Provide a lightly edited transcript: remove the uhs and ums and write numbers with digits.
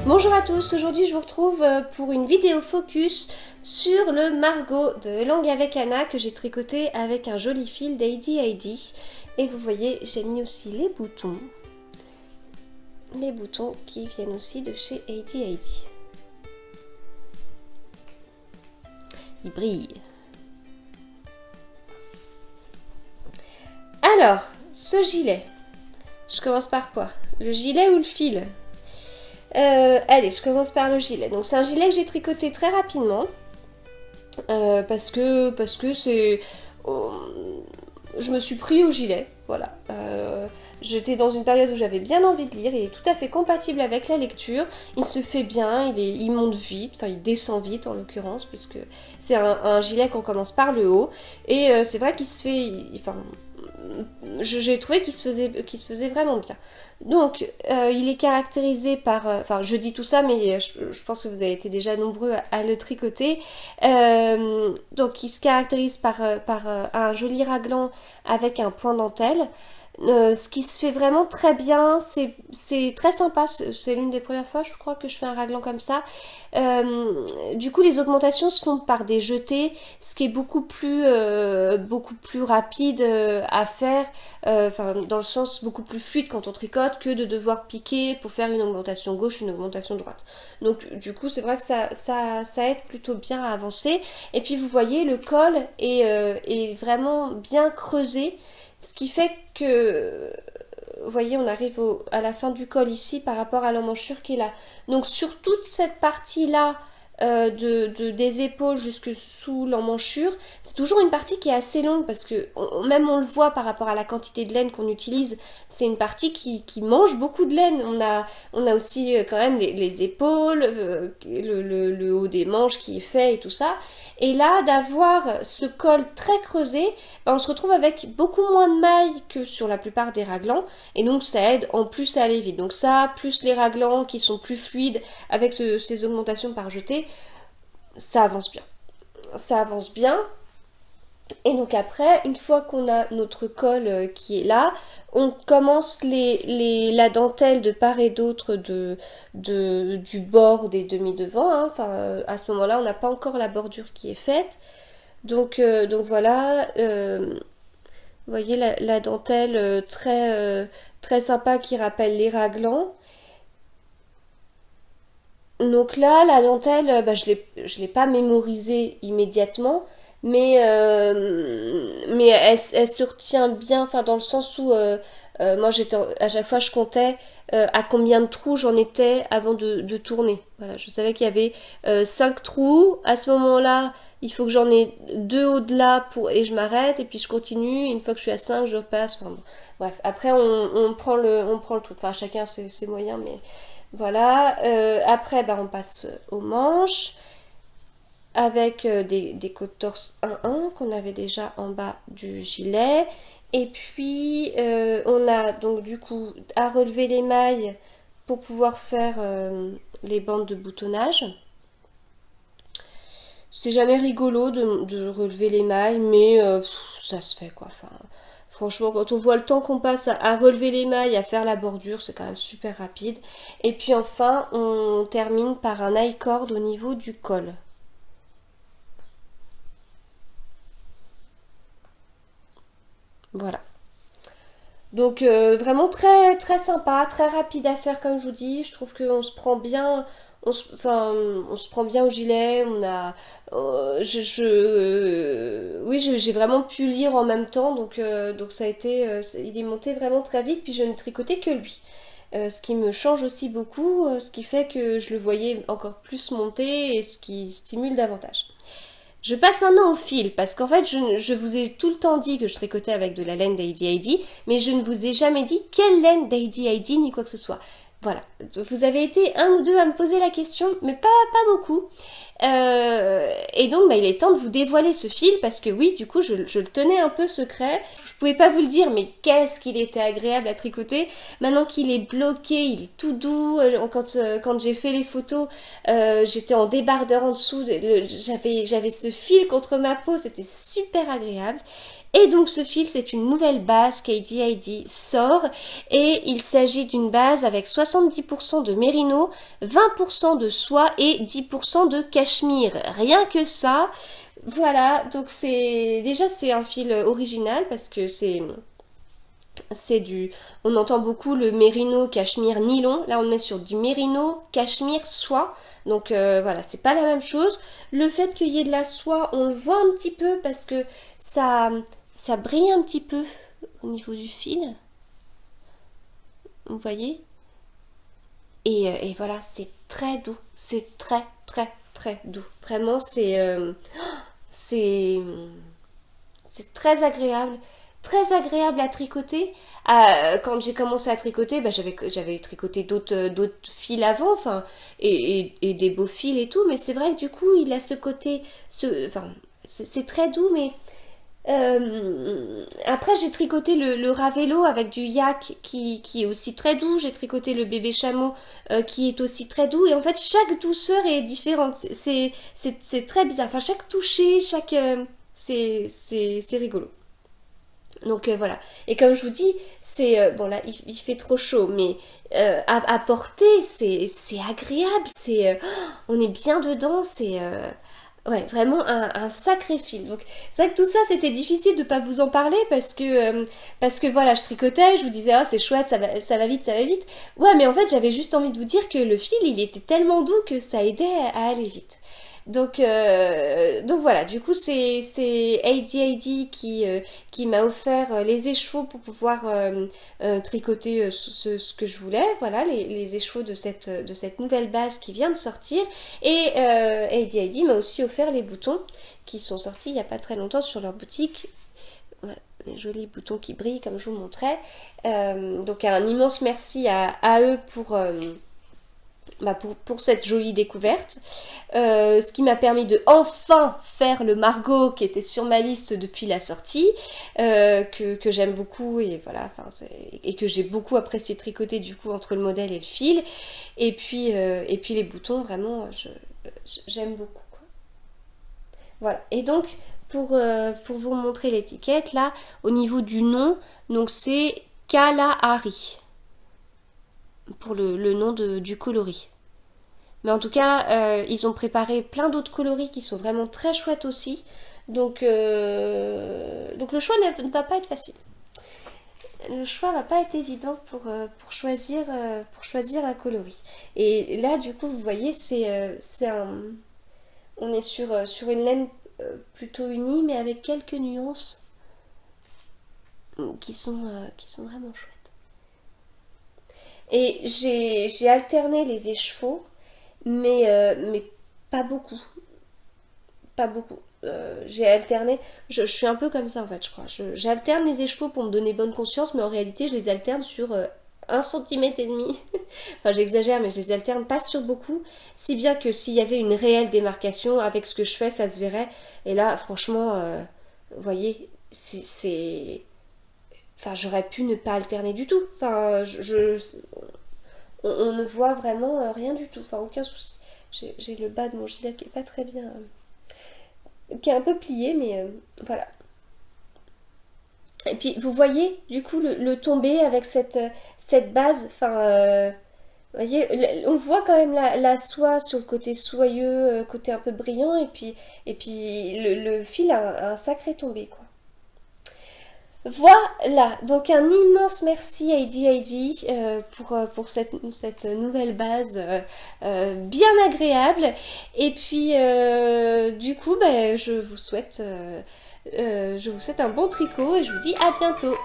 Bonjour à tous, aujourd'hui je vous retrouve pour une vidéo focus sur le Margot de Langue avec Anna que j'ai tricoté avec un joli fil d'AD. Et vous voyez, j'ai mis aussi les boutons qui viennent aussi de chez AD. Ils brillent. Alors, ce gilet, je commence par quoi? Le gilet ou le fil? Allez, je commence par le gilet. Donc c'est un gilet que j'ai tricoté très rapidement parce que c'est, je me suis pris au gilet, voilà. J'étais dans une période où j'avais bien envie de lire. Il est tout à fait compatible avec la lecture. Il se fait bien, il monte vite, enfin il descend vite en l'occurrence, puisque c'est un gilet qu'on commence par le haut. Et c'est vrai qu'il se fait, enfin, j'ai trouvé qu'il se faisait vraiment bien. Donc, il est caractérisé par... Enfin, je dis tout ça, mais je pense que vous avez été déjà nombreux à le tricoter. Donc, il se caractérise par un joli raglan avec un point dentelle. Ce qui se fait vraiment très bien, c'est très sympa, c'est l'une des premières fois je crois que je fais un raglan comme ça. Du coup les augmentations se font par des jetés, ce qui est beaucoup plus rapide à faire, dans le sens beaucoup plus fluide quand on tricote que de devoir piquer pour faire une augmentation gauche, une augmentation droite. Donc du coup c'est vrai que ça aide plutôt bien à avancer. Et puis vous voyez le col est vraiment bien creusé. Ce qui fait que, vous voyez, on arrive à la fin du col ici par rapport à l'emmanchure qui est là. Donc sur toute cette partie-là des épaules jusque sous l'emmanchure, c'est toujours une partie qui est assez longue parce que même on le voit par rapport à la quantité de laine qu'on utilise, c'est une partie qui mange beaucoup de laine. On a aussi quand même les épaules, le haut des manches qui est fait et tout ça. Et là, d'avoir ce col très creusé, on se retrouve avec beaucoup moins de mailles que sur la plupart des raglans. Et donc ça aide en plus à aller vite. Donc ça, plus les raglans qui sont plus fluides avec ces augmentations par jeté, ça avance bien. Ça avance bien. Et donc après, une fois qu'on a notre col qui est là, on commence la dentelle de part et d'autre du bord des demi-devants. Hein. Enfin, à ce moment-là, on n'a pas encore la bordure qui est faite. Donc voilà, vous voyez la dentelle très sympa qui rappelle les raglans. Donc là, la dentelle, je l'ai pas mémorisée immédiatement, mais elle se retient bien, enfin dans le sens où moi à chaque fois je comptais à combien de trous j'en étais avant de tourner. Voilà, je savais qu'il y avait 5 trous. À ce moment-là, il faut que j'en ai 2 au-delà et je m'arrête et puis je continue. Une fois que je suis à 5, je repasse. Enfin, bon. Bref, après on prend le truc. Enfin, chacun ses moyens, mais voilà. Après, on passe aux manches avec des côtes torse 1-1 qu'on avait déjà en bas du gilet. Et puis on a donc du coup à relever les mailles pour pouvoir faire les bandes de boutonnage. C'est jamais rigolo de relever les mailles, mais ça se fait quoi. Enfin, franchement, quand on voit le temps qu'on passe à relever les mailles, à faire la bordure, c'est quand même super rapide. Et puis enfin, on termine par un I-cord au niveau du col. Voilà. Donc vraiment très très sympa, très rapide à faire comme je vous dis. Je trouve qu'on se prend bien, on se prend bien au gilet. On a, oui, j'ai vraiment pu lire en même temps, donc ça a été, il est monté vraiment très vite. Puis je ne tricotais que lui. Ce qui me change aussi beaucoup, ce qui fait que je le voyais encore plus monter et ce qui stimule davantage. Je passe maintenant au fil, parce qu'en fait, je vous ai tout le temps dit que je tricotais avec de la laine d'AD, mais je ne vous ai jamais dit quelle laine d'AD ni quoi que ce soit. Voilà, vous avez été un ou deux à me poser la question, mais pas beaucoup. Et donc, il est temps de vous dévoiler ce fil, parce que oui, du coup, je le tenais un peu secret. Je pouvais pas vous le dire, mais qu'est-ce qu'il était agréable à tricoter. Maintenant qu'il est bloqué, il est tout doux. Quand j'ai fait les photos, j'étais en débardeur en dessous. J'avais ce fil contre ma peau, c'était super agréable. Et donc ce fil, c'est une nouvelle base qu'AD sort et il s'agit d'une base avec 70% de mérino, 20% de soie et 10% de cachemire. Rien que ça, voilà, donc c'est un fil original parce que c'est du... On entend beaucoup le mérino, cachemire, nylon. Là, on est sur du mérino, cachemire, soie. Donc voilà, c'est pas la même chose. Le fait qu'il y ait de la soie, on le voit un petit peu parce que ça brille un petit peu au niveau du fil. Vous voyez? Et voilà, c'est très doux. C'est très, très, très doux. Vraiment, c'est très agréable. Très agréable à tricoter. Quand j'ai commencé à tricoter, bah, j'avais tricoté d'autres fils avant, enfin, et des beaux fils et tout, mais c'est vrai que du coup, il a ce côté, enfin, c'est très doux, mais après j'ai tricoté le Ravello avec du yak qui est aussi très doux, j'ai tricoté le bébé chameau qui est aussi très doux, et en fait, chaque douceur est différente, c'est très bizarre, enfin, chaque toucher, c'est rigolo. Donc voilà. Et comme je vous dis, c'est... bon là, il fait trop chaud, mais à porter, c'est agréable. On est bien dedans. C'est... ouais, vraiment un sacré fil. Donc c'est vrai que tout ça, c'était difficile de ne pas vous en parler parce que voilà, je tricotais, je vous disais, ah c'est chouette, ça va vite, ça va vite. Ouais, mais en fait, j'avais juste envie de vous dire que le fil, il était tellement doux que ça aidait à aller vite. Donc voilà, du coup c'est AD qui m'a offert les écheveaux pour pouvoir tricoter ce que je voulais, voilà, les écheveaux de cette nouvelle base qui vient de sortir. Et AD m'a aussi offert les boutons qui sont sortis il n'y a pas très longtemps sur leur boutique. Voilà, les jolis boutons qui brillent comme je vous montrais. Donc un immense merci à eux pour cette jolie découverte. Ce qui m'a permis de enfin faire le Margot qui était sur ma liste depuis la sortie, que j'aime beaucoup et voilà, et que j'ai beaucoup apprécié tricoter du coup entre le modèle et le fil. Et puis les boutons, vraiment, j'aime beaucoup, quoi. Voilà, et donc pour vous montrer l'étiquette, là, au niveau du nom, donc c'est Kalahari pour le nom du coloris. Mais en tout cas, ils ont préparé plein d'autres coloris qui sont vraiment très chouettes aussi. Donc le choix ne va pas être facile. Le choix va pas être évident pour choisir un coloris. Et là, du coup, vous voyez, on est sur une laine plutôt unie, mais avec quelques nuances qui sont vraiment chouettes. Et j'ai alterné les écheveaux, mais pas beaucoup. Pas beaucoup. J'ai alterné. Je suis un peu comme ça en fait, je crois. J'alterne les écheveaux pour me donner bonne conscience, mais en réalité, je les alterne sur 1,5 cm. Enfin, j'exagère, mais je les alterne pas sur beaucoup. Si bien que s'il y avait une réelle démarcation, avec ce que je fais, ça se verrait. Et là, franchement, vous voyez, Enfin, j'aurais pu ne pas alterner du tout. Enfin, on ne voit vraiment rien du tout. Enfin, aucun souci. J'ai le bas de mon gilet qui est pas très bien, qui est un peu plié, mais voilà. Et puis, vous voyez, du coup, le tombé avec cette base. Enfin, vous voyez, on voit quand même la soie sur le côté soyeux, côté un peu brillant, et puis le fil a un sacré tombé, quoi. Voilà, donc un immense merci à AD pour cette nouvelle base bien agréable. Et puis du coup, bah, je vous souhaite un bon tricot et je vous dis à bientôt.